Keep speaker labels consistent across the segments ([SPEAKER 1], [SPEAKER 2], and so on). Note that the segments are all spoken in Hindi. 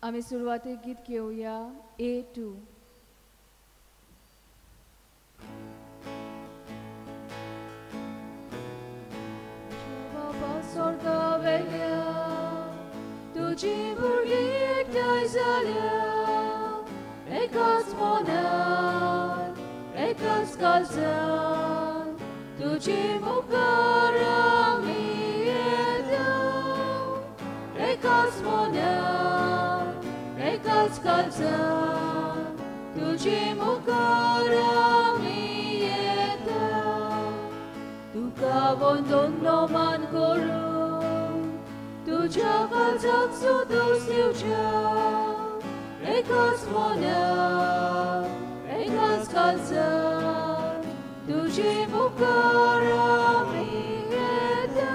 [SPEAKER 1] आम्ही सुरुवातीक गीत घेऊया A2. स्वर्गा वेल्या तुझी भुरगी एकठांय जाल्या एकाच मनात एकाच काळजात तुझी मुखार आमी येता एकाच मनात एकाच काळजात तुझी मुखार आमी येता तुका वंदन मान करून तुझ्या काळजाक सोदूस दिवच्या एकाच मनात एकाच काळजात तुझी मुखार आमी येता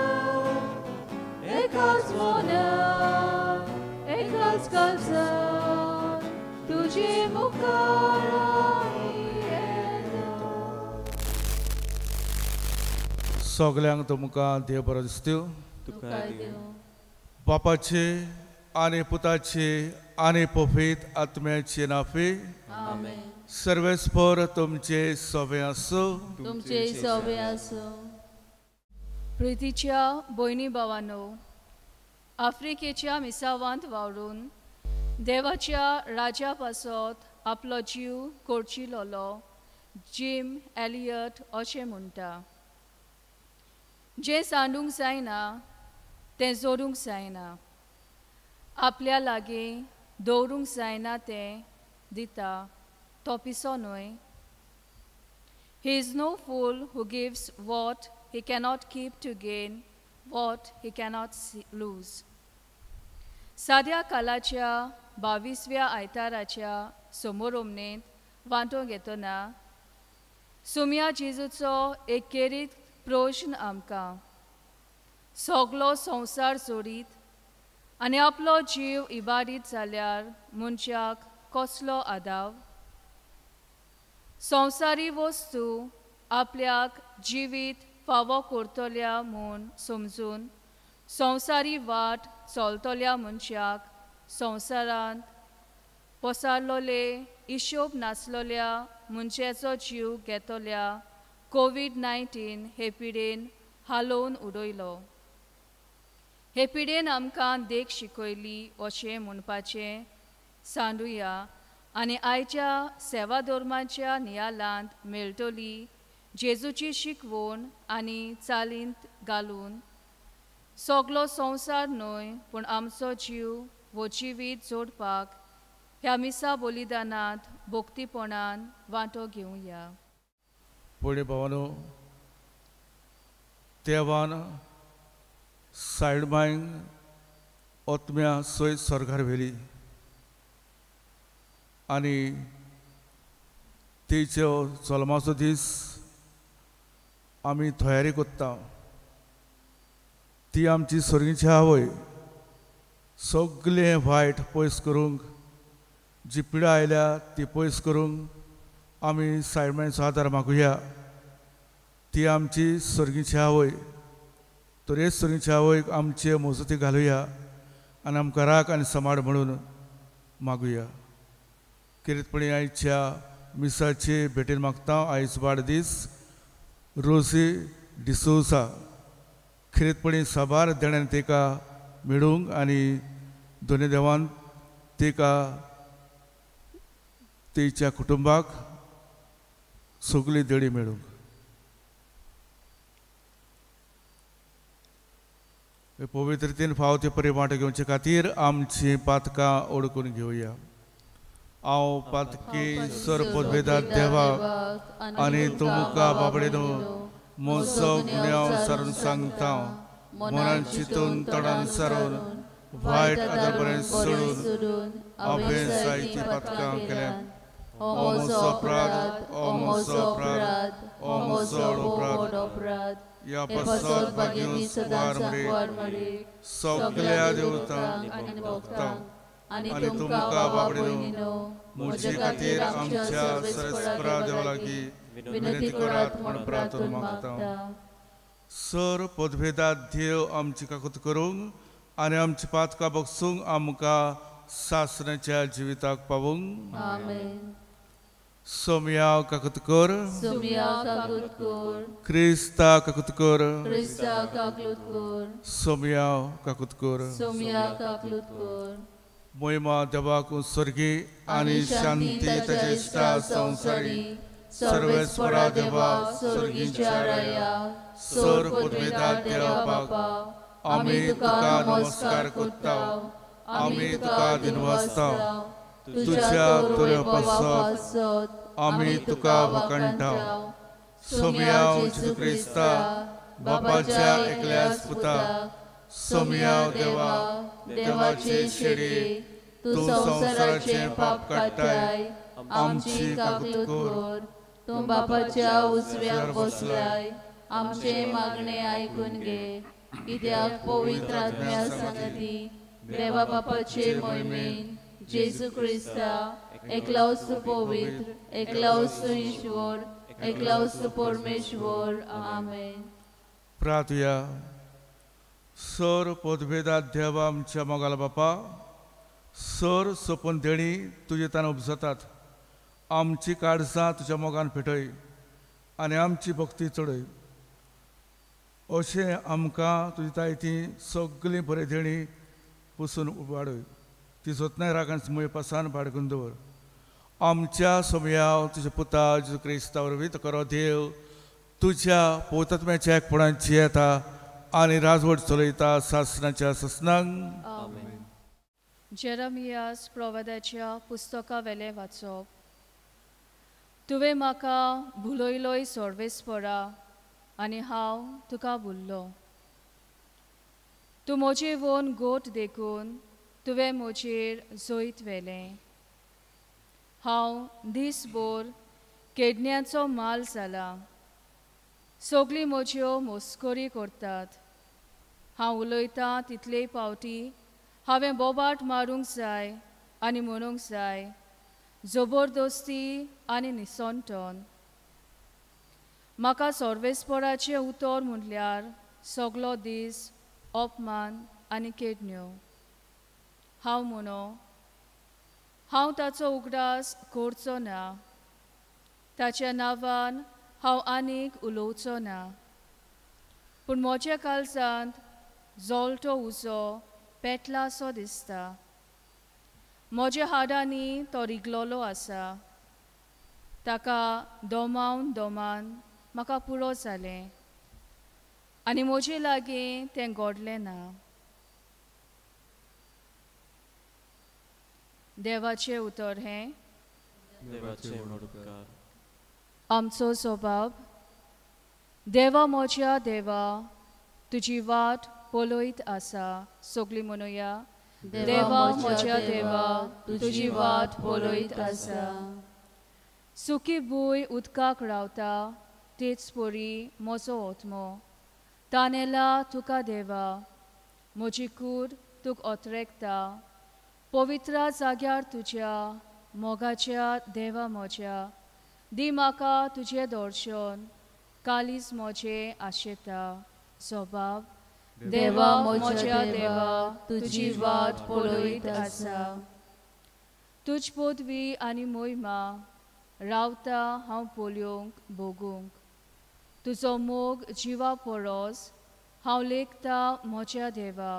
[SPEAKER 1] एकाच मनात एकाच काळजात तुझी मुखार आमी येता.
[SPEAKER 2] सगल्यांक तुमकां देव बरो दिसत्यो. बापाचे आनी पुताचे आनी पवित आत्म्याचे नावे
[SPEAKER 1] आमेन.
[SPEAKER 2] सर्वेस्पर तुमचे सवे आसो.
[SPEAKER 1] तुमचे सवे आसो. प्रितीच्या भयणी भावांनो, आफ्रिकेच्या मिसावांत वावरून देवाच्या राजा पासत आपलो जीव कोरचिलोलो जिम एलियट अशें म्हणटा, जें सांडूंक जायना तें जोडूंक जायना, आपल्या लागीं दवरूंक जायना तें दिता तो पिसो न्हय. He is no fool who gives what he cannot keep to gain what he cannot lose. Sadya कालाच्या 22व्या आयताराच्या समोरोमणेंत वांटो घेतना सुम्या जेजूचो एक केरीत प्रश्न आमकां, सगलो संवसार सोडीत आनी आपलो जीव इबाडीत जाल्यार मनशाक कसलो आदाव. संवसारी वस्तू आपल्याक जिवीत फावो करतल्या म्हूण समजून संवसारी वाट चलतल्या मनशाक संवसारांत पसारलोले हिशोब नासलोल्या मनशाचो जीव घेतल्या COVID-19 हे पिडेन हालोवन उडयलो. हे पिडेन आमकां देख शिकयली अशें म्हणपाचें सांडुया आनी आयच्या सेवा धर्माच्या नियालांत मेळटली जेजूची शिकवण आनी चालींत घालून सगलो संवसार न्हय पूण आमचो जीव वो जिवीत जोडपाक ह्या मिसा बलिदानांत भोक्तीपणान वांटो घेवया.
[SPEAKER 2] पुणे भावानो, देवान सायडमांक ओतम्या सोय सरकार व्हेली आनी तिचो जल्माचो दीस आमी तयारी कोत्ता. ती आमची सर्गीची आवय सगलें वायट पयस करूंक, जी पिडा आयल्या ती पयस करूंक आमी सायडमांचो आदार मागुया. ती आमची सर्गीची आवय, तर हे सर्गीची आवयक आमचे मोजती घालुया आनी आमकां राख आनी सांबाळ म्हणून मागुया. किरीतपणी आयच्या मिसाचे भेटेन मागता आयज वाडदीस रोसी डिसोसा. खरेतपणी साबार देण्यान तेका मेळूंक आनी दोनी देवान तेका तेच्या कुटुंबाक सगळी देणी मेळूंक. पवित्रतेन फावते परी वांटो घेवचे खातीर आमची पातकां ओळखून घेवया. हांव पातकी सर्वपदवेदात देवाक आनी तुमकां बाबडेनो मोसो गुन्यांव सारून सांगता, मनान चिंतून तोंडान सारून वायट आदार बरें सोडून हांवें जायतीं पातकां केल्यात. ओ म्हजो अपराध, ओ म्हजो अपराध, ओ म्हजो अपराध. या पसत भाग्यून सुवार मरे सगल्या देवतांक भोगतां आनी तुमकां बाबडेनो म्हजे खातीर आमच्या सरस्परा देवा लागीं विनंती करात म्हूण प्रार्थना मागता. सर पदभेदात देव आमची काकूत करूंक आनी आमची पातकां बगसूंक आमकां सासणाच्या जिविताक पावूंक
[SPEAKER 3] आमेन.
[SPEAKER 2] सोमया काकुत कर
[SPEAKER 3] सोमया काकूत कर.
[SPEAKER 2] क्रिस्ता काकुत कर
[SPEAKER 3] क्रिस्ता काकूत कर.
[SPEAKER 2] सोमया काकुत कर
[SPEAKER 3] सोमया काकूत कर.
[SPEAKER 2] मोहिमा देवाक स्वर्गी आनी शांती ताच्या इश्टा संवसारी सर्वेस्परा देवा
[SPEAKER 3] स्वर्गीच्या राया
[SPEAKER 2] सर पदवेदार देवा बापा आमी तुका नमस्कार करता आमी तुका दिनवासता तुझ्या तुरेपासत आमी तुका वखणटा सोमया जेजू क्रिस्ता बापाच्या एकल्याच पुता सोमया देवा देवाचे शेडे तू संसाराचे पाप काडटाय आमची काकूत कर.
[SPEAKER 3] तू बापाच्या उजव्याक बसलाय आमचे मागणे आयकून घे. कित्याक पवित्र आत्म्या संगती देवा बापाचे मोहिमेन जेजू क्रिस्ता एकला वस्तू पवित्र एकला वस्तू ईश्वर एकला वस्तू परमेश्वर. आमेन.
[SPEAKER 2] प्रार्थया सर पदवेदार देवा आमच्या मोगाला बापा सर सोपून देणी तुजे तान उपजतात आमची काळजां तुज्या मोगान पेटय आनी आमची भक्ती चडय अशें आमकां तुजी ताय ती सगळीं बरें देणी पुसून वाडय ती सोतनाय रागान मुळे पासान बाडकून दवर आमच्या सोमया तुज्या पुता जेजू क्रिस्ता वरवीं तो करो देव तुज्या पवित्रात्म्याच्या एकपणाची येता आनी राजवट चलयता सासणाच्या ससनांक.
[SPEAKER 1] जेरमियास प्रवादाच्या पुस्तका वेले वाचप. तुवें म्हाका भुलयलोय सर्वेस्परा आनी हांव तुका भुल्लो. तूं म्हजे वोन गोठ देखून तुवें म्हजेर जोईत वेलें. हांव दिसभर केडण्यांचो माल जाला. सगळीं म्हज्यो मस्करी करतात. हांव उलयतां तितलेय पावटी हांवें बोबाट मारूंक जाय आनी म्हणूंक जाय जबरदस्ती आनी निसंतोन. म्हाका सर्वेस्पराचें उतर म्हणल्यार सगलो दीस अपमान आनी केडण्यो. हांव म्हणो हांव ताचो उगडास करचो ना. ताच्या नांवान हांव आनीक उलोवचो ना. पूण म्हज्या काळजांत जळटो उजो पेटलासो दिसता. म्हज्या हाडांनी तो रिगलोलो आसा. ताका दोमावन दोमान म्हाका पुरो जालें आनी म्हजे लागीं तें घडलें ना. देवाचें उतर हें आमचो स्वभाव. देवा म्हज्या देवा तुजी वाट पळयत आसा. सगळीं म्हणुया देवा म्हज्या देवा तुजी वाट पळयत आसा. सुकी भूंय उदकाक रावता तेच परी म्हजो ओतमो. तानेला तुका देवा म्हजी कूड तुक ओतरेकता. पवित्र जाग्यार तुज्या मोगाच्या देवा म्हज्या दी म्हाका तुजें दर्शन. कालीज म्हजें आशेता. स्वभाव देवा म्हज्या देवा तुजी वाट पळयत आसा. तुज पदवी आनी मोहिमा रावता हांव पळोवंक भोगूंक. तुजो मोग जिवा परस हांव लेखता म्हज्या देवा.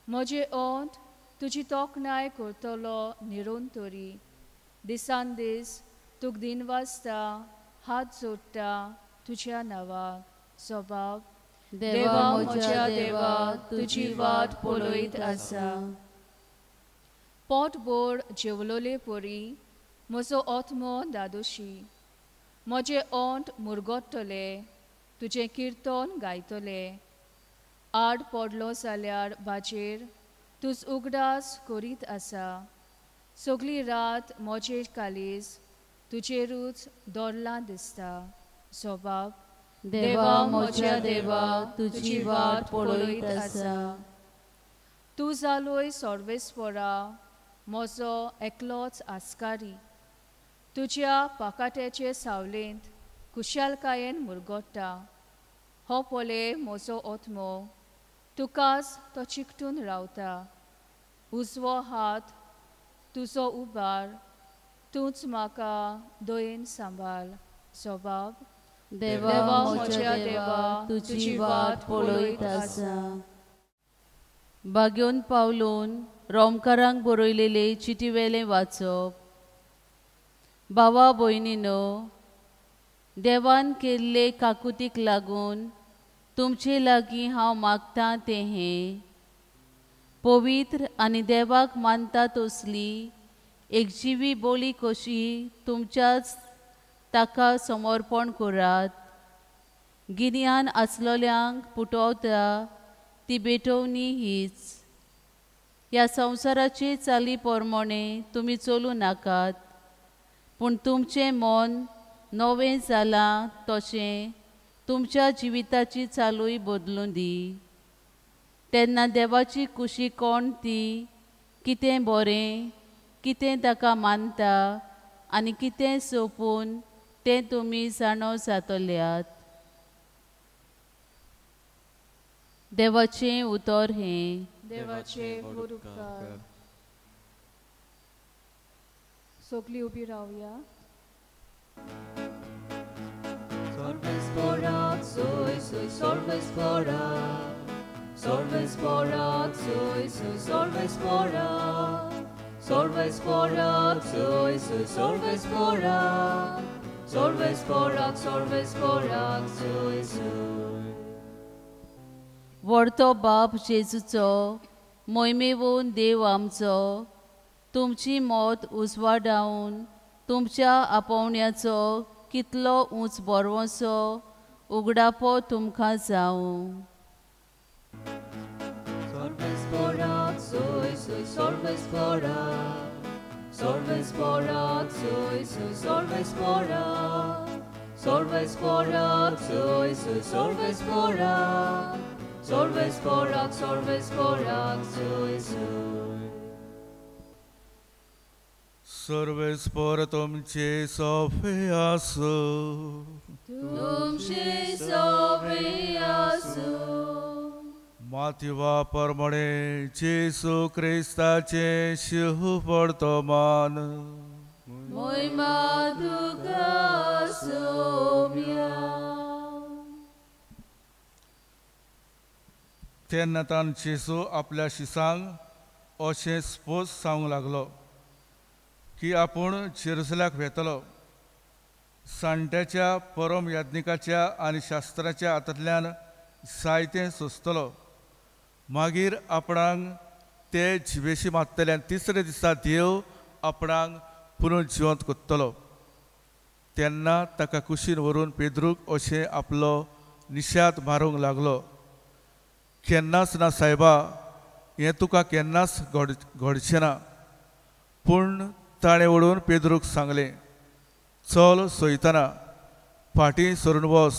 [SPEAKER 1] म्हजे ओंठ तुजी तोखणाय करतलो निरंतरी. दिसान दीस तुक दिनवासता हात जोडटा तुज्या नांवाक. स्वभाव देवा म्हज्या देवा तुजी वाट पळयत आसा. पोटभर जेवलोले परी म्हजो ओतमो दादोशी. म्हजे ओंठ मुरगोडटले तुजें किर्तन गायतले. आड पडलो जाल्यार बाजेर तुज उगडास करीत आसा. सगळी रात म्हजें कालीज तुजेरूच दोरलां दिसता. स्वभाव देवा म्हज्या देवा तुजी वाट पळयत आसा. तूं जालोय सर्वेस्परा म्हजो एकलोच आस्कारी. तुज्या पाकाट्याचे सावलेंत कुशालकायेन मुरगोडटा. हो पळय म्हजो ओतमो तुकाच तो चिकटून रावता. उजवो हात तुजो उबार, तूंच म्हाका दयेन सांबाळ. सोबाब.
[SPEAKER 3] देवा म्हज्या देवा, तुजी वाट पळयत आसा. बागेवन पावलून रोमकारांक बरयलेले चिटीवेलें वाचप. भावा भयणीनो, देवान केल्ले काकुतीक लागून तुमचे लागीं हांव मागतां तें हें. पवित्र आनी देवाक मानता तसली एकजिवी बोली कशी तुमच्याच ताका समर्पण करात. गिन्यान आसलोल्यांक पुटोवता ती भेटवणी हीच. ह्या संवसाराचे चाली पोरमोणे तुमी चलूं नाकात, पूण तुमचें मन नवें जालां तशें तुमच्या जिविताची चालूय बदलूं दी. तेन्ना देवाची कुशी कोण ती कितें बरें, कितें ताका मानता आनी कितें सोपून तें तुमी जाणो जातल्यात. देवाचें उतर हें.
[SPEAKER 1] देवाचे उपकार. सगळीं उबी रावया.
[SPEAKER 4] Sorvesporat, sorvesporat. Sorvesporat, sorvesporat. Sorvesporat, sorvesporat. Sorvesporat,
[SPEAKER 3] व्हडतो बाप जेजूचो, मोहिमेवून देव आमचो, तुमची मोत उजवाडावन तुमच्या आपोवण्याचो कितलो उंच बरवसो उगडापो तुमकां जावं.
[SPEAKER 4] Sorvesporat, sorvesporat. Sorvesporat, sorvesporat. Sorvesporat, sorvesporat. Sorvesporat,
[SPEAKER 2] सर्वेस्पर तुमचे सोफे आसो.
[SPEAKER 3] तुमचे सोबे आसो.
[SPEAKER 2] माथिवा परमणे जेसू क्रिस्ताचे शिव वर्तमान.
[SPEAKER 3] मोहिमा तुका सोम्या.
[SPEAKER 2] तेन्ना तान जेसू आपल्या शिसांक अशें स्पोज सांगूंक लागलो की आपूण जेरुसल्याक वेतलो. साण्ट्याच्या परम याज्ञिकाच्या आनी शास्त्राच्या हातांतल्यान जायतें सोंसतलो. मागीर आपणाक ते जिवेशी मारतल्यान तिसरे दिसा देव आपणाक पुनर्जिवंत कोत्तलो. तेन्ना ताका कुशीन व्हरून पेद्रूक अशें आपलो निशाद मारूंक लागलो. केन्नाच ना सायबा, हें तुका केन्नाच घडचें ना. पूण ताणें वळून पेद्रूक सांगलें, चल सोयताना फाटीं सरून वच.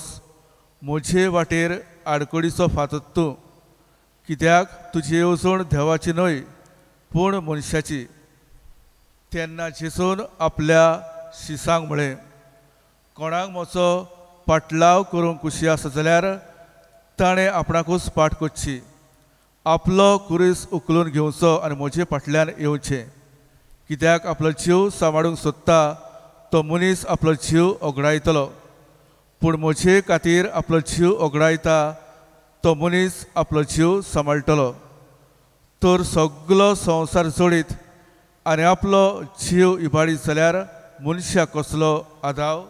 [SPEAKER 2] म्हजे वाटेर आडकडीचो फातर तूं, कित्याक तुजी येवजण देवाची न्हय पूण मनशाची. तेन्ना जेसून आपल्या शिसांक म्हळें, कोणाक म्हजो पाटलाव करूंक कुशी आसा जाल्यार ताणें आपणाकूच पाट करची, आपलो कुरीस उखलून घेवचो आनी म्हजे फाटल्यान येवचें. कित्याक आपलो जीव सांबाळूंक सोदता तो मनीस आपलो जीव ओगडायतलो, पूण म्हजे खातीर आपलो जीव ओगडायता तो मनीस आपलो जीव सांबाळटलो. तर सगलो संवसार जोडीत आनी आपलो जीव इबाडीत जाल्यार मनशाक कसलो आदाव.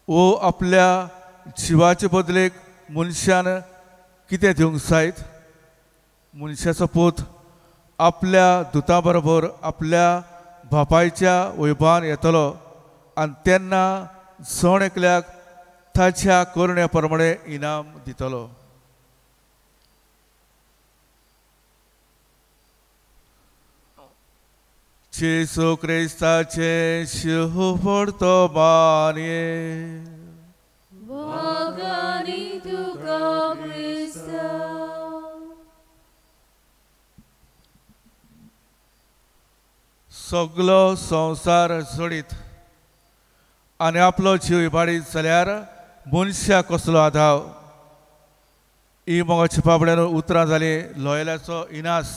[SPEAKER 2] वो आपल्या जिवाचे बदलेक मनशान कितें दिवंक जायत? मनशाचो पूत आपल्या दुतां बरोबर आपल्या बापायच्या वैभवान येतलो आनी तेन्ना जण एकल्याक ताच्या करुण्या प्रमाणे इनाम दितलो. जेसू क्रिस्ताचे शिव वर्तमान ये.
[SPEAKER 3] Bogani tuka Krista.
[SPEAKER 2] सगलो संवसार जोडीत आनी आपलो जीव इबाडीत जाल्यार मनशाक कसलो आदाव. ही मोगाच्या पापड्यान उतरां जाली लोयल्याचो इनास.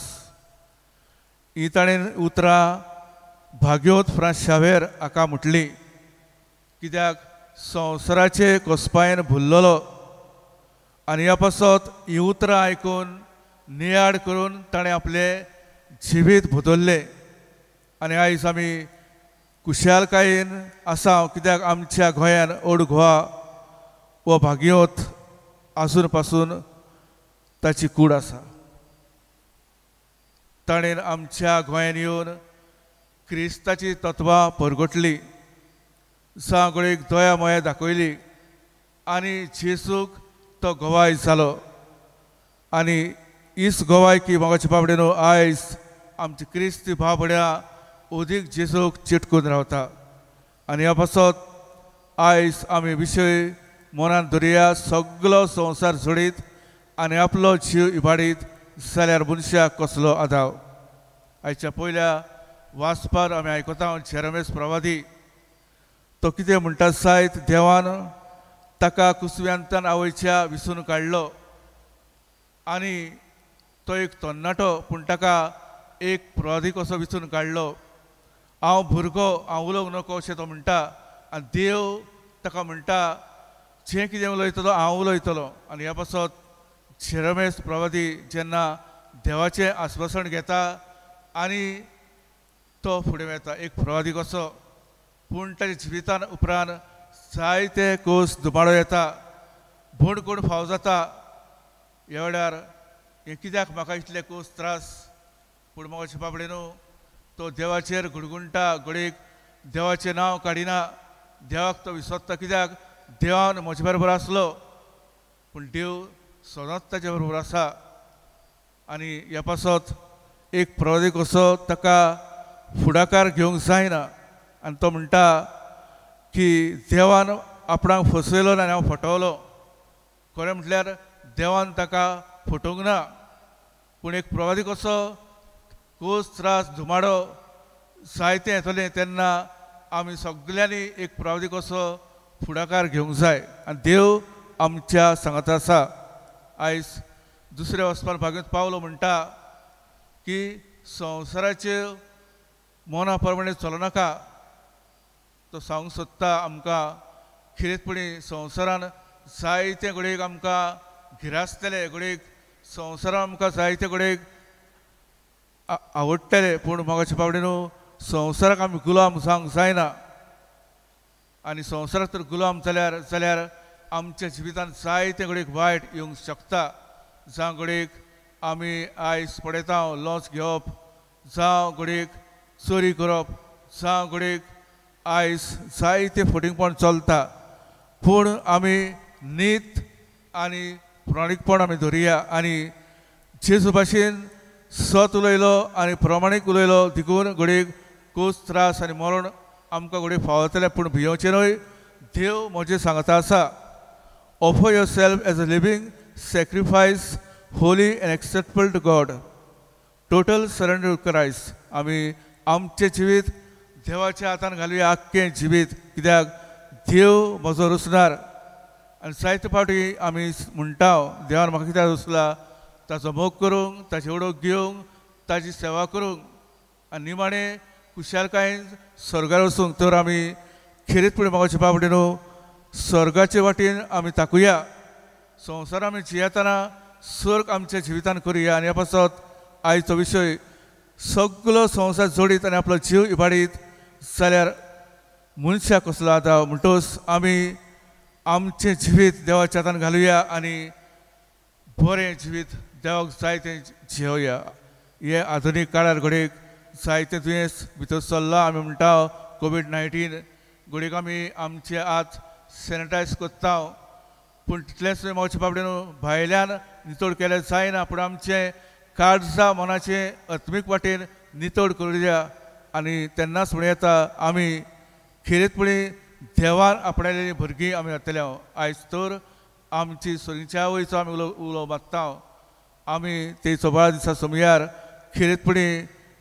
[SPEAKER 2] ही ताणें उतरां भाग्योत फ्रांस शावेर हाका म्हटली, कित्याक संवसाराचे कोसपायेन भुल्ललो आनी ह्या पासत ही उतरां आयकून नियाड करून ताणें आपलें जिवीत बदल्लें आनी आयज आमी कुशालकायेन आसा, कित्याक आमच्या गोंयान ओड गोवा वो भाग्योत आजून पासून ताची कूड आसा. ताणें आमच्या गोंयान येवन क्रिस्ताची तत्वां परगटली, सांगोळेक दोया मोया दाखयली आनी जेसूक तो गोवाय जालो. आनी हीच गोवायकी मोगाच्या बाबडेनो आयज आमची क्रिस्ती भाव भयणां ओदीक जेसूक चिटकून रावता. आनी ह्या पासत आयज आमी विशय मनान धरया, सगलो संवसार जोडीत आनी आपलो जीव इबाडीत जाल्यार मनशाक कसलो आदाव. आयच्या पयल्या वाचपार आमी आयकता जेरेमिया प्रवादी, तो कितें म्हणटा जायत देवान ताका कुसव्यांतन आवयच्या विसून काडलो आनी तो एक तरणाटो पूण ताका एक प्रवादी कसो विसून काडलो. हांव भुरगो, हांव उलोवंक नको अशें तो म्हणटा आनी देव ताका म्हणटा जें कितें उलयतलो हांव उलयतलो. आनी ह्या पासत जेरेमिया प्रवादी जेन्ना देवाचें आस्वासन घेता आनी तो फुडें वता एक प्रवादी कसो, पूण ताच्या जिवितान उपरांत जायते कोस दुबाडो येता, भोंड कोण फाव जाता. ह्या वेळार हे कित्याक म्हाका इतले कोस त्रास, पूण मोगाच्या बाबडेनो तो देवाचेर गुणगुणटा, घडीक देवाचें नांव काडिना, देवाक तो विसरता, कित्याक देवान म्हजे बरोबर आसलो पूण देव सदांच ताचे बरोबर आसा. आनी ह्या पासत एक प्रवादी कसो ताका फुडाकार घेवंक जायना आनी तो म्हणटा की देवान आपणाक फसयलो आनी हांव फटवलो. खरें म्हटल्यार देवान ताका फटोवंक ना, पूण एक प्रवादी कसो कोस त्रास धुमाडो जायतें येतलें तेन्ना आमी सगल्यांनी एक प्रवादी कसो फुडाकार घेवंक जाय आनी देव आमच्या सांगात आसा. आयज दुसऱ्या वचपार भागेंत पावलो म्हणटा की संवसाराचे मना प्रमाणे चलनाका. तो सांगूंक सोदता आमकां खिरेतपणी संवसारान जायते घडयेक आमकां गिरासतले, घडयेक संवसारान आमकां जायते घडयेक आवडटले, पूण मोगाच्या बाबडेनो संवसाराक आमी गुलाम जावंक जायना. आनी संवसाराक तर गुलाम जाल्यार आमच्या जिवितान जायते घडयेक वायट येवंक शकता. जावं घडयेक आमी आयज पळयता लॉस घेवप, जावं घडयेक चोरी करप, जावं घडयेक आयज जायते फटींगपण चलता, पूण आमी नीत आनी प्राणीकपण आमी धरया आनी जेजू भाशेन सत उलयलो आनी प्रमाणीक उलयलो देखून घडयेक कोस त्रास आनी मरण आमकां घडये फावतले, पूण भियोवचें न्हय. देव म्हजें सांगता आसा, offer yourself as a living sacrifice holy and acceptable to God, total surrender to Christ. आमी आमचें जिवीत देवाच्या हातान घालुया, आख्खें जिवीत, कित्याक देव म्हजो रुसणार. आनी जायते फावटी आमी म्हणटा देवान म्हाका कित्याक रुसला, ताचो मोग करूंक, ताची ओडोक घेवंक, ताची सेवा करूंक आनी निमाणें कुशालकायेन स्वर्गार वचूंक. तर आमी खेरीतपणी मोगाच्या बाबडेनो स्वर्गाचे वाटेन आमी ताकुया. संवसार आमी जियेतना स्वर्ग आमच्या जिवितान करुया. आनी ह्या पासत आयचो विशय सगलो संवसार जोडीत आनी आपलो जीव इबाडीत जाल्यार मनशाक कसलो आदाव. म्हणटच आमी आमचें जिवीत देवाच्या हातान घालुया आनी बरें जिवीत देवाक जाय तें जियोया. हे आधुनीक काळार घडयेक जायतें दुयेंस भितर चल्लां. आमी म्हणटा कोवीड-19, घडयेक आमी आमचे हात सॅनिटायज करता, पूण तितलेंच मोगाच्या बाबडेनो भायल्यान नितळ केलें जायना, पूण आमचें काळजा मनाचें आत्मीक वाटेन नितळ करुया. आनी तेन्नाच म्हणून येता आमी खेरीतपणी देवान आपणायलेलीं भुरगीं आमी जातले. आयज तर आमची स्वर्गीच्या वयचो आमी उलो मागता. आमी ते 14 दिसा समयार खेरीतपणी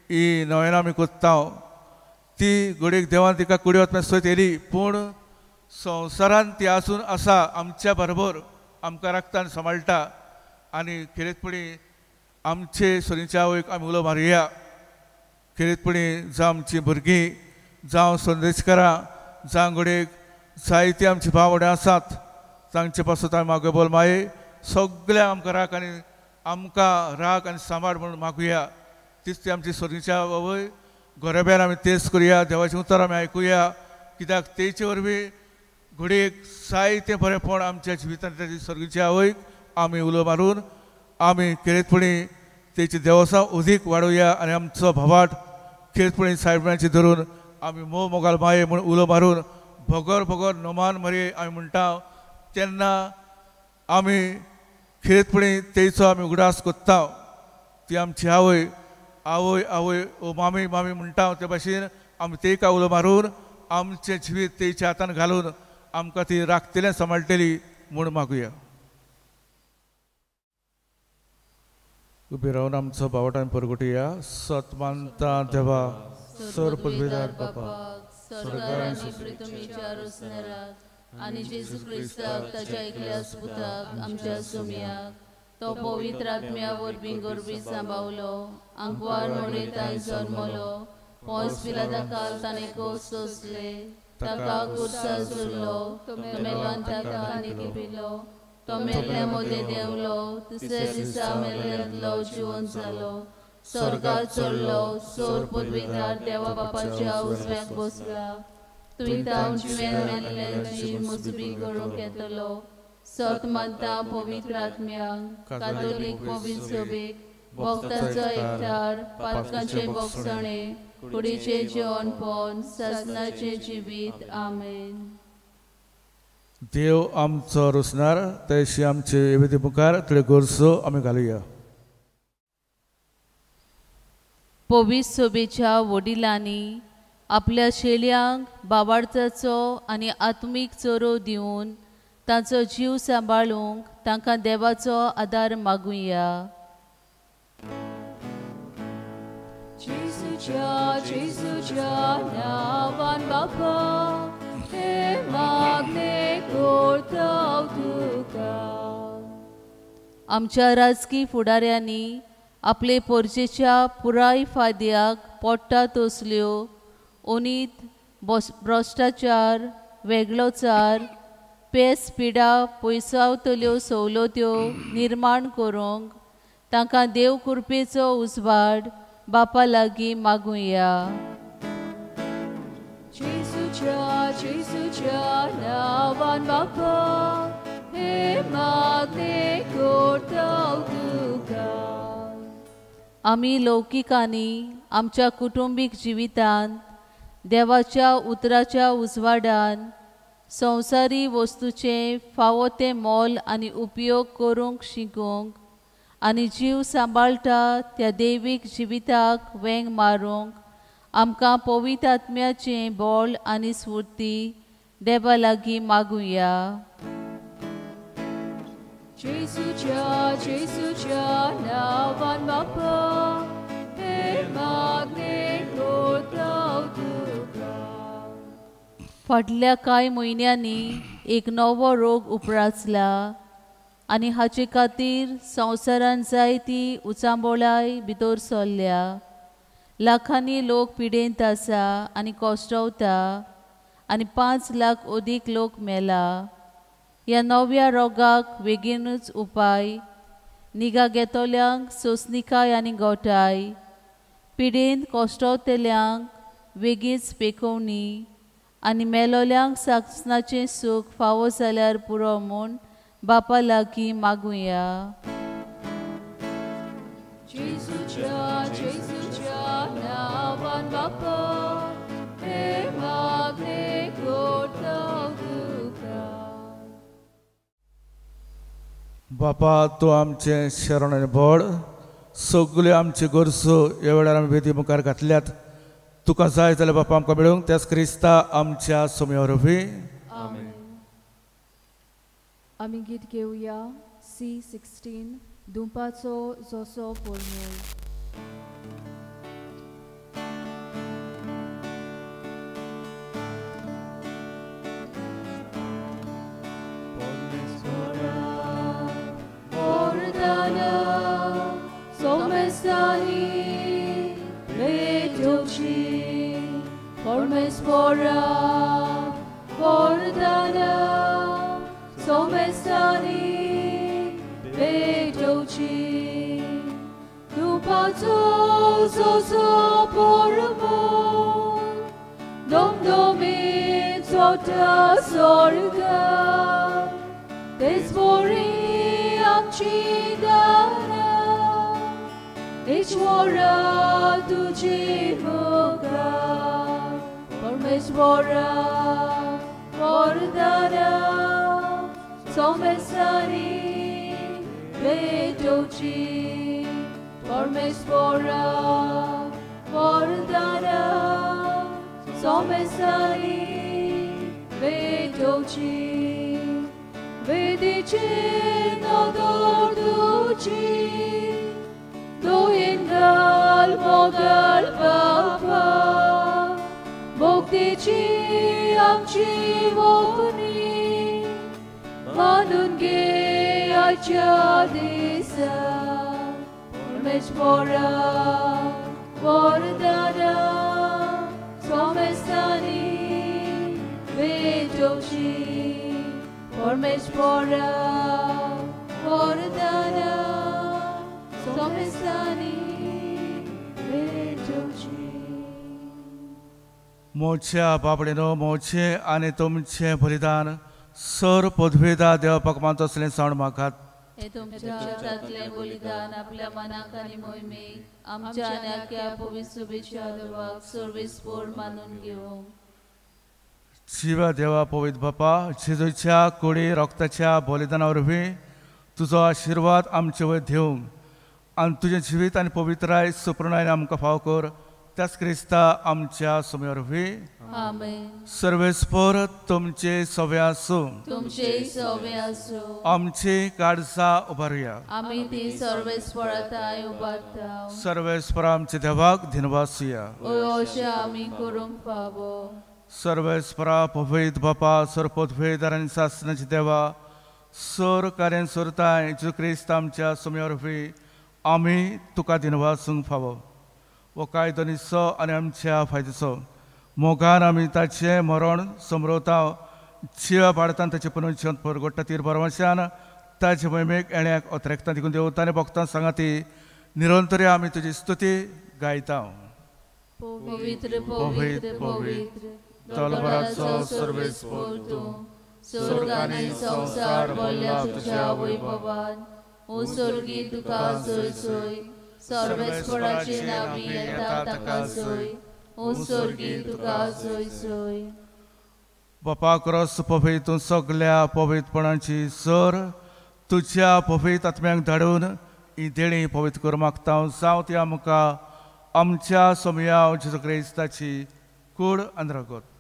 [SPEAKER 2] ही नोवेनां आमी कोत्ता. ती घडयेक देवान तिका कुडी वतना सयत येयली, पूण संवसारान ती आसून आसा आमच्या बरोबर, आमकां राखता आनी सांबाळटा. आनी खेरीतपणी आमचे स्वर्गीच्या आवयक आमी उलो मारुया. खेरीतपणी जावं आमची भुरगीं जावं संदेशकारां जावं घडये जायती आमची भावड्या आसात तांचे पासून आमी मागोय बोल माये सगळ्या आमकां राख आनी आमकां राख आनी सांबाळ म्हणून मागुया तीच ती आमची स्वर्गीच्या आवय घोराब्यार आमी तेच करुया देवाचें उतर आमी आयकुया कित्याक तेचे वरवीं घडयेक जायतें बरेंपण आमच्या जिवितांत ताची स्वर्गीचे आवयक आमी उलो मारून आमी खेरीतपणी तेची देवसां उदीक वाडोवया आनी आमचो भावाट खेरीतपणी सायबरांची धरून आमी मोव मोगाल माये म्हूण उलो मारून भोगोर भोगोर नोमान मरे आमी म्हणटा तेन्ना आमी खेरीतपणी तेचो आमी उगडास कोत्ता ती आमची आवय आवय आवय ओ मामी मामी म्हणटा ते भाशेन आमी तेका उलो मारून आमचें जिवीत तेच्या हातान घालून आमकां ती राखतलें सांबाळटली म्हूण मागुया उबी रावन आमचो भावाट आमी परगुटुया सतमानता देवा सर पदवीदार बापाक
[SPEAKER 3] स्वर्गार आनी पृथ्वीच्या रोसनाराक आनी जेजू क्रिस्ताक ताच्या एकल्या पुताक आमच्या सोमयाक तो पवित्र आत्म्या वरवीं गोरबी सांबावलो आंकवार मोडयेतान जल्मलो पोंस पिलाता काल ताणें कोस सोंसले ताका कुर्सा जुरलो तो मेलोन ताका आनी पिलो तो मेल्ल्या मोदे देंवलो तिसऱ्या दिसा मेल्ल्यांतलो जिवन जालो स्वर्गार चडलो सोर पदवीदार देवा बापाच्या उजव्याक बसला तुवें तांव जिवें मेल्ल्यांची मुजबी करूंक येतलो सत मानता पवित्र आत्म्यांक कातोलीक पवित्र सभेक भक्तांचो एकठार पातकांचे भोगसणे कुडीचे जेवणपण सजनाचे जिवीत आमेन
[SPEAKER 2] देव आमचो रोसनार तशी आमचे येवेती मुखार थोडे गोरसो आमी घालुया
[SPEAKER 3] पवित्र सभेच्या वडिलांनी आपल्या शेल्यांक बाबार्थाचो आनी आत्मीक चोरो दिवन तांचो जीव सांबाळूंक तांकां देवाचो आदार मागुया
[SPEAKER 1] जेजूच्या नांवान बापा हे मागणे करतांव तुका
[SPEAKER 3] आमच्या राजकी फुडाऱ्यांनी आपले पोरचेच्या पुराय फाद्याक पोट्टा तोसल्यो ओनीत भ्रश्टाचार वेगळोचार पेस पिडा पयसावतल्यो सवलत्यो निर्माण करूंक तांकां देव कृपेचो उजवाड बापा लागीं मागुया
[SPEAKER 1] जेजूच्या नांवान बापा हे मागणे करतांव तुका
[SPEAKER 3] आमी लौकिकांनी आमच्या कुटुंबीक जिवितांत देवाच्या उतराच्या उजवाडान संवसारी वस्तूचे फावो ते मोल आनी उपयोग करूंक शिकूंक आनी जीव सांबाळटा त्या दैवीक जिविताक वेंग मारूंक आमकां पवित्र आत्म्याचें बळ आनी स्फूर्ती देवा लागीं मागुया
[SPEAKER 1] जेजूच्या नांवान बापा हे मागणे करतांव तुका
[SPEAKER 3] फाटल्या कांय म्हयन्यांनी एक नवो रोग उपरासला आनी हाचे खातीर संवसारांत जायती उचांबोळाय भितर सरल्या लाखांनी लोक पिडेंत आसा आनी कोश्टवता आनी 5 लाख अदीक लोक मेला ह्या नव्या रोगाक बेगीनूच उपाय निगा घेतोल्यांक सोंसणिकाय आनी गोठाय पिडेंत कोश्टवतल्यांक वेगीच पेकोवणी आनी मेलोल्यांक सासणाचें सूख फावो जाल्यार पुरो म्हूण बापा लागीं मागुया
[SPEAKER 1] जेजूच्या नांवान बापा हे मागणे करतांव तुका
[SPEAKER 2] बापा तूं आमचें शरण आनी बळ सगल्यो आमच्यो गरजो ह्या वेळार आमी वेदी मुखार घातल्यात तुका जाय जाल्यार बापा आमकां मेळूंक त्याच क्रिस्ता आमच्या सोम्या वरवीं
[SPEAKER 1] आमी गीत घेवया C16 दुंपाचो जोसो पोरमेळ Sommestani, 주소서 보르몬 놈놈이 쏟아 소르가 데스보리 암치다나 이치워라 두지무가 परमेश्वरा वरदाना सोमेसानी बेटोची परमेश्वरा वरदाना सोमेसानी बेटोची वेदिची नदोर्दुची दो인갈 मो갈 बापा 목대지 암지 모니 많은 게 아차디사 परमेश्वरा वरदाना सोमेसानी बेटोची परमेश्वरा वरदाना सोमेसानी बेटोची
[SPEAKER 2] मोच्या बाबडेनो मोचे आनी तुमचे बलिदान सर पदवेदा देवपाक मानतो असलें सावण म्हाका
[SPEAKER 3] हे तुमच्या हातांतलें बलिदान आपल्या मनाक आनी मोहिमेक आमच्या आनी आख्या पवित्र सुबेच्या देवाक सर्वेस्पोर मानून घेवंक
[SPEAKER 2] जीवा देवा पवित्र बापा जेजूच्या कुडी रक्ताच्या बलिदाना वरवीं तुजो आशिर्वाद आमचे वयर दिवंक आनी तुजें जिवीत आनी पवित्राय सुप्रणायन आमकां फाव कर त्याच क्रिस्ता आमच्या समयावरवीं
[SPEAKER 3] आमेन
[SPEAKER 2] सर्वेस्पोर तुमचे सवे आसूं
[SPEAKER 3] तुमचे सवे आसूं
[SPEAKER 2] आमची काळजां उबारुया
[SPEAKER 3] आमी ती सर्वेस्पराताय उबारता
[SPEAKER 2] सर्वेस्पर आमचे देवाक दिनवासुया
[SPEAKER 3] अशें आमी करूंक पावो
[SPEAKER 2] सर्वेस्परा पवित्र बापा सर पदवेदार आनी शासनाचे देवा सर कार्यान सरताय जेजू क्रिस्त आमच्या समयावरवीं आमी तुका दिनवासूंक फावो वो कायदो निसो आनी आमच्या फायद्याचो मोगान आमी ताचें मरण समरवता जिवा पाडतान ताचें पुनर्जीवन परगोडटा तीर बरवशान ताचे मोहिमेक एण्याक अत्रेकतां दिकून देवता आनी भक्तां सांगाती निरंतरी आमी तुजी स्तुती गायता
[SPEAKER 3] पवित्र पवित्र पवित्र तलवाराचो सर्वेस्पोर तूं स्वर्ग आनी संवसार भरल्या तुज्या वैभवान ओ सर्गी तुका सोय सोय सर्वेस्पराची नावी येता ताका सोय ओ सर्गी तुका सोय सोय
[SPEAKER 2] बापा क्रॉस पवित्र तूं सगल्या पवित्रपणाची सर तुज्या पवित्र आत्म्याक धाडून ही देणी पवित्र कर मागता जावं ती आमकां आमच्या समया जेजू क्रिस्ताची कूड आनी रगत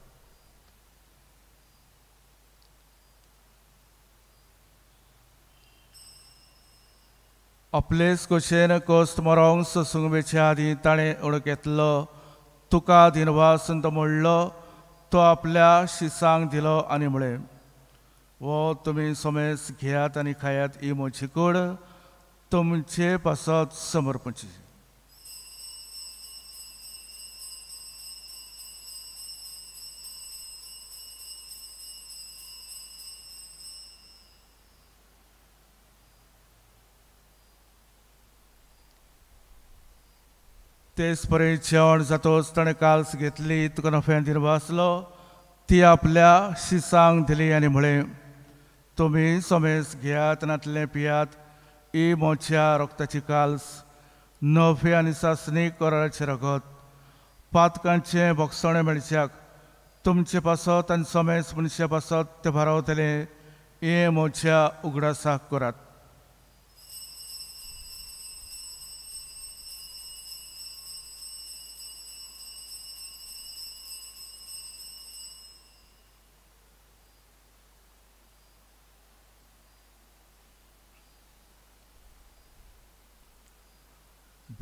[SPEAKER 2] आपलेच कोशेन कोस्त मरोंक सोंसुंगेच्या आदी ताणें ओळख घेतलो तुका दिनवासन तो म्हणलो तो आपल्या शिसांक दिलो आनी म्हळें वो तुमी सोमेस घेयात आनी खायात ही म्हजी कूड तुमचे पासत समर्पणची तेच परे जेवण जातोच ताणें काल्स घेतली तुका नफ्यान दिनवासलो ती आपल्या शिसांक दिली आनी म्हळें तुमी सोमेस घेयात नातलें पियात ही मोच्या रक्ताची काल्स नवे आनी सासणी कोराचे रगत पातकांचे भोगसणे मेळच्याक तुमचे पासत आनी सोमेस मनशा पासत ते भारावतले हे मोच्या उगडासाक करात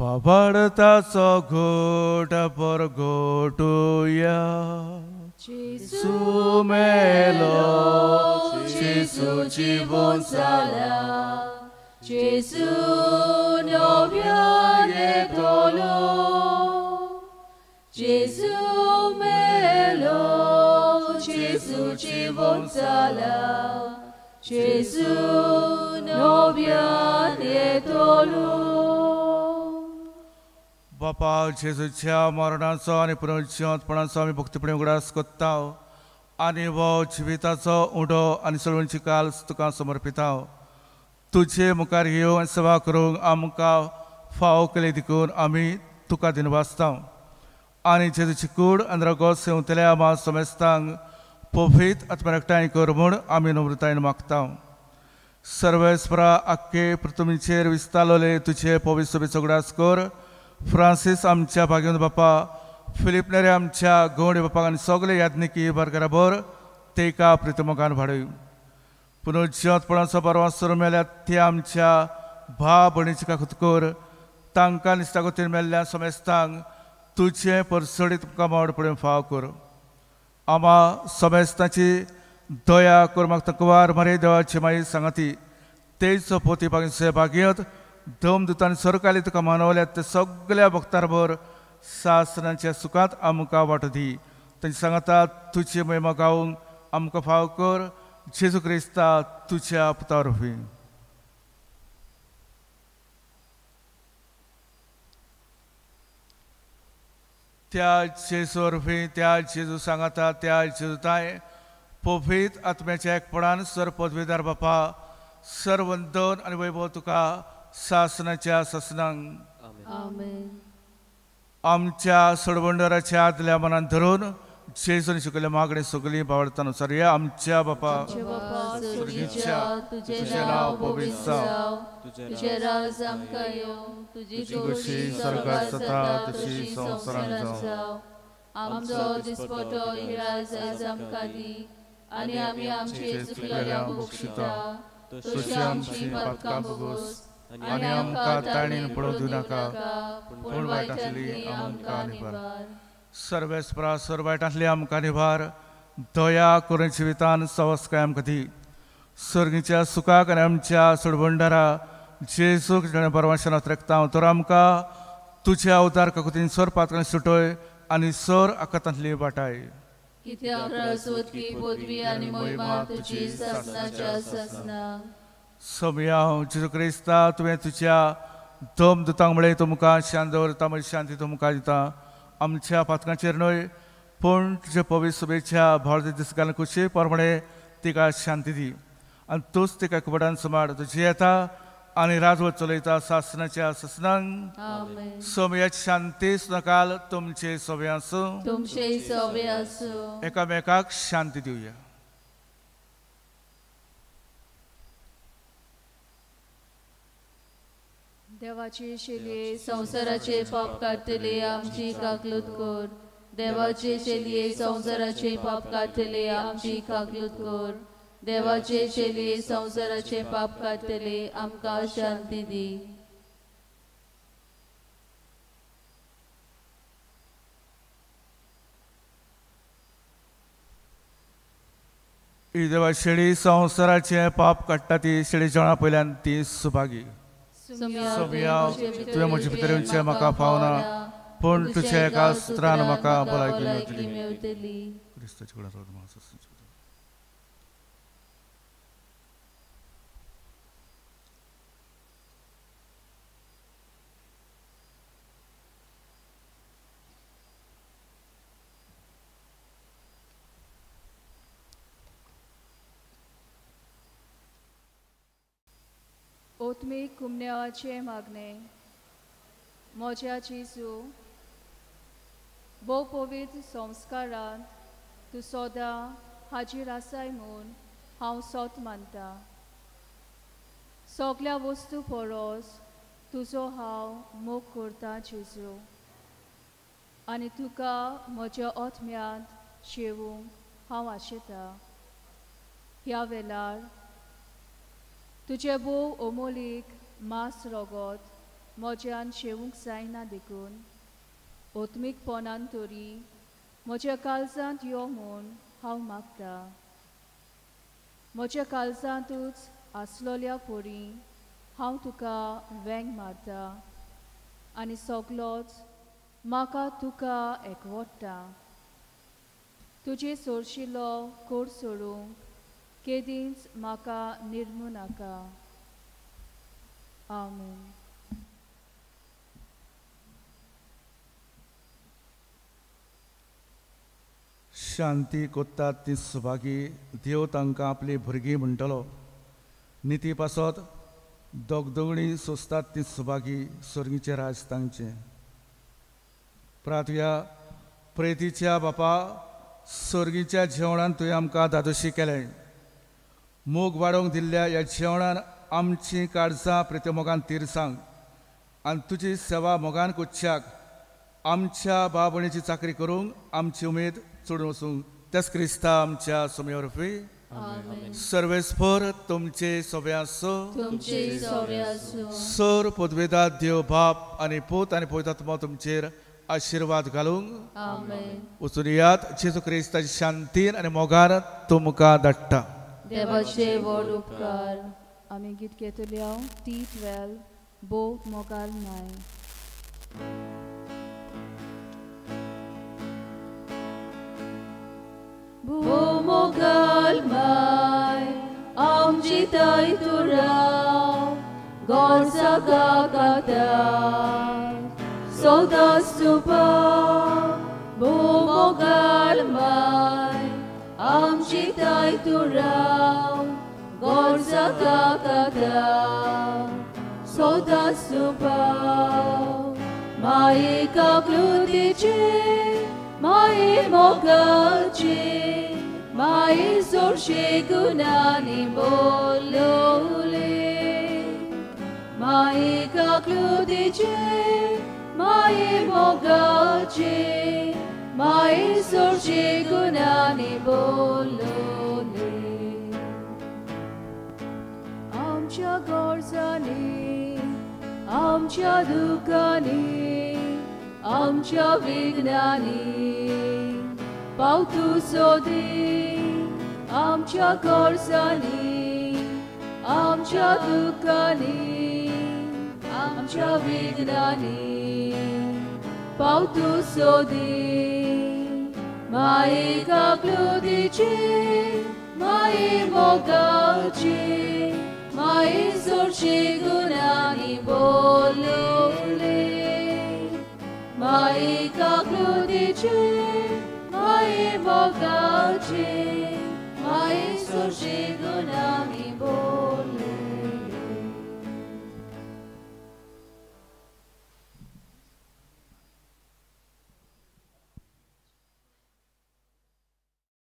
[SPEAKER 2] बाबाडताचो घोट परगोटुया
[SPEAKER 1] जेसू
[SPEAKER 2] मेलो
[SPEAKER 1] जेसू जीवन जाला जेसू नव्याने तोलो जेसू मेलो जेसू जीवन जाला जेसू नव्याने तोलो
[SPEAKER 2] बापा जेजूच्या मरणाचो आनी पुनरुज्जीवनपणाचो आमी भक्तीपणे उगडास कोत्ता आनी वो जिविताचो उडो आनी सळवणची काल तुका समर्पिता तुजे मुखार येवं आनी सेवा करूंक आमकां फाव केले देखून आमी तुका दिनवासता आनी जेजूची कूड आनी रगत सेवतल्या आमा समेस्तांक पवित्र आत्म्यान एकठांय कर म्हूण आमी नम्रतायेन मागता सर्वेस्परा आख्खे पृथ्वीचेर विस्तारलोले तुजे पवित्र सभेचो उगडास कर फ्रांसीस आमच्या भाग्यवंत बापा फिलिप नेरे आमच्या गवंडे बापाक आनी सगळे याज्ञिकी बरकराबर तेका प्रितमोगान वाडय पुनरुज्जीवनपणाचो परवांसो मेल्यात ते आमच्या भाव भयणीची काकूत कर तांकां निश्टागतीन मेल्ल्या समेस्तांक तुजे परसडीत तुमकां मावडपणे फाव कर आमा समेस्ताची दया कर म्हाका तकवार मरे देवाची माई सांगाती तेच पोती भागयत धमदुतांनी सरकाली तुका मानवल्यात ते सगळ्या भक्तार बर सासणाच्या सुखांत आमकां वांटो दी तांची सांगता तुजी महिमा गावूंक आमकां फाव कर जेजू क्रिस्ता तुज्या पुता वरवीं त्या जेजू वरवीं त्या जेजू सांगता त्या जेजूताय पवित्र आत्म्याच्या एकपणान सर पदवीदार बापा सर्वंदन आनी वैभव तुका सासनाच्या ससनांक
[SPEAKER 3] आमेन
[SPEAKER 2] आमच्या सडवंडराच्या आदल्या मनान धरून जेजून शिकयल्या मागणी सगळी बावडतानुसार या आमच्या बापा
[SPEAKER 3] तुझे नाव पवित्र जाव तुझे राज आमकां येवं तुजी
[SPEAKER 2] कशी स्वर्गात जाता तशी संवसारांत जावं
[SPEAKER 3] आमचो दिसपटो इराज आयज आमकां दी आनी आमी आमचे चुकलेल्यांक बक्षिता तशी आमची पातकां भोगोस आनी आमकां ताणीन पडोवंक दिनाका पूण वायटांतली आमकां निबार
[SPEAKER 2] सर्वेस्परा सर वायटांतली आमकां निबार दया करून जिवितान सवस्काय आमकां दी सर्गीच्या सुखाक आनी आमच्या सडवंडारा जेजूक परवाशनात रेखता तर आमकां तुज्या अवतार काकुतीन सर पातकांनी सुटय आनी सर आकांतांतली वाटाय
[SPEAKER 3] कित्याक सरस्वती पदवी आनी महिमा तुजी ससनाच्या ससनाक
[SPEAKER 2] सोमया जेजू क्रिस्ता तुवें तुज्या धमदुतांक म्हळें तुमकां शांत दवरता म्हजी शांती तुमकां दिता आमच्या पातकांचेर न्हय पूण तुजे पवित्र सभेच्या भावते दीस घालून खुशी प्रमाणे तिका शांती दी आनी तूंच तिका एकवटान सांबाळ तुजी येता आनी राजवट चलयता सासनाच्या ससनांक सोमयाची शांती नकाल तुमचे सोबे आसूं
[SPEAKER 3] तुमचे सोबे आसूं
[SPEAKER 2] एकामेकाक शांती दिवया
[SPEAKER 3] देवाचे शेलये संसाराचे पाप काढतले आमची काकलूत कर देवाचे शेलये संसाराचे पाप काढतले आमची काकलूत कर देवाचे शेलये संसाराचे पाप काढतले आमकां शांती दी
[SPEAKER 2] ही देवा शेळी संसाराचे पाप काडटा ती शेळी जेवणा पयल्यान ती सुभागी सोमया तुवें म्हजे भितर येवचें म्हाका फावना पूण तुज्या एका सुत्रान म्हाका भलायकी मेळटली क्रिस्ताचे कुडांत रावता म्हाका
[SPEAKER 5] ओत्मीक कुमन्यावाचे मागणे मोज्या जेजू भोव पवित्र संस्कारांत तूं सदां हाजीर आसाय म्हूण हांव सोत मानता सगल्या वस्तू परस तुजो हांव मोग करता जेजू आनी तुका म्हज्या ओत्म्यांत शेवूंक हांव आशेता ह्या वेळार तुजे भोव अमोलीक मास रगत म्हज्यान शेवूंक जायना देखून ओत्मीकपणान तरी म्हज्या काळजांत यो म्हूण हांव मागता म्हज्या काळजांतूच आसलोल्या पोरी हांव तुका वेंग मारता आनी सगलोच म्हाका तुका एकवटता तुजे सोरशिल्लो कोर सोडूंक केदींच म्हाका निर्मू नाका आमेन
[SPEAKER 2] शांती कोत्तात ती सुभागी देव तांकां आपली भुरगीं म्हणटलो निती पासत दोगदोगणी सोंसतात ती सुभागी स्वर्गीचे राज तांचे प्रार्थया प्रेतीच्या बापा स्वर्गीच्या जेवणान तुवें आमकां दादोशी केलें मोग वाडोवंक दिल्ल्या ह्या जेवणान आमची काळजां प्रेत्या मोगान तिरसांग आनी तुजी सेवा मोगान कुच्च्याक आमच्या बाबणीची चाकरी करूंक आमची उमेद चडून वचूंक तेच क्रिस्ता आमच्या सुमयावरवी सर्वेस्पर तुमचे सोबे आसूं सर पदवेदार देव बाप आनी पूत आनी पवित्रात्मा तुमचेर आशीर्वाद घालूंक वचून यात जेजू क्रिस्ताची शांतीन आनी मोगान तुमकां धाडटा
[SPEAKER 3] देवाचे व्हड उपकार
[SPEAKER 5] आमी गीत घेतल्या T12 बो मोगाल नाय
[SPEAKER 3] Bo mogal mai amji tai turau gorza gagata soda stupa Bo mogal mai amji tai turau gorza gagata soda stupa mai kakludice mai mogaci mai zorce gunani bolole mai kakludice mai mogaci mai zorce gunani bolole amcia gorzani amcia dukani amcia vignani pautu sodi amcia gorzani amcia dukani amcia vignani pautu sodi mai kakludici mai mogaci mai zorci gunani bolole mai kakludice mai mogaci